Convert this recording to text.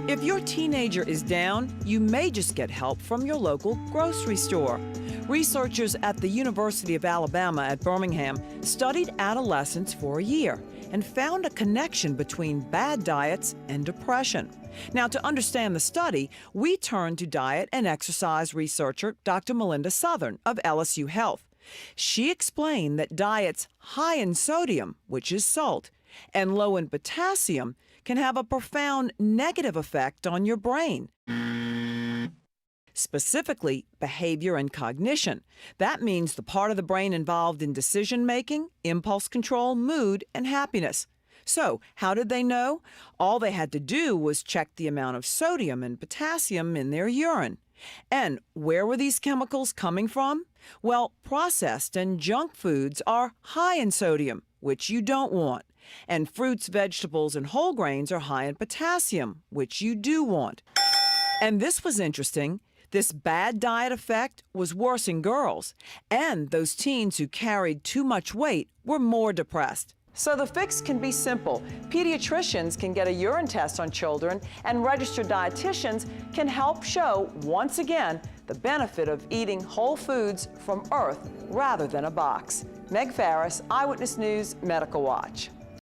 If your teenager is down, you may just get help from your local grocery store. Researchers at the University of Alabama at Birmingham studied adolescents for a year and found a connection between bad diets and depression. Now, to understand the study, we turn to diet and exercise researcher Dr. Melinda Southern of LSU Health. She explained that diets high in sodium, which is salt, and low in potassium can have a profound negative effect on your brain. Specifically, behavior and cognition. That means the part of the brain involved in decision-making, impulse control, mood, and happiness. So, how did they know? All they had to do was check the amount of sodium and potassium in their urine. And where were these chemicals coming from? Well, processed and junk foods are high in sodium, which you don't want. And fruits, vegetables, and whole grains are high in potassium, which you do want. And this was interesting. This bad diet effect was worse in girls, and those teens who carried too much weight were more depressed. So the fix can be simple. Pediatricians can get a urine test on children, and registered dietitians can help show, once again, the benefit of eating whole foods from earth rather than a box. Meg Farris, Eyewitness News, Medical Watch.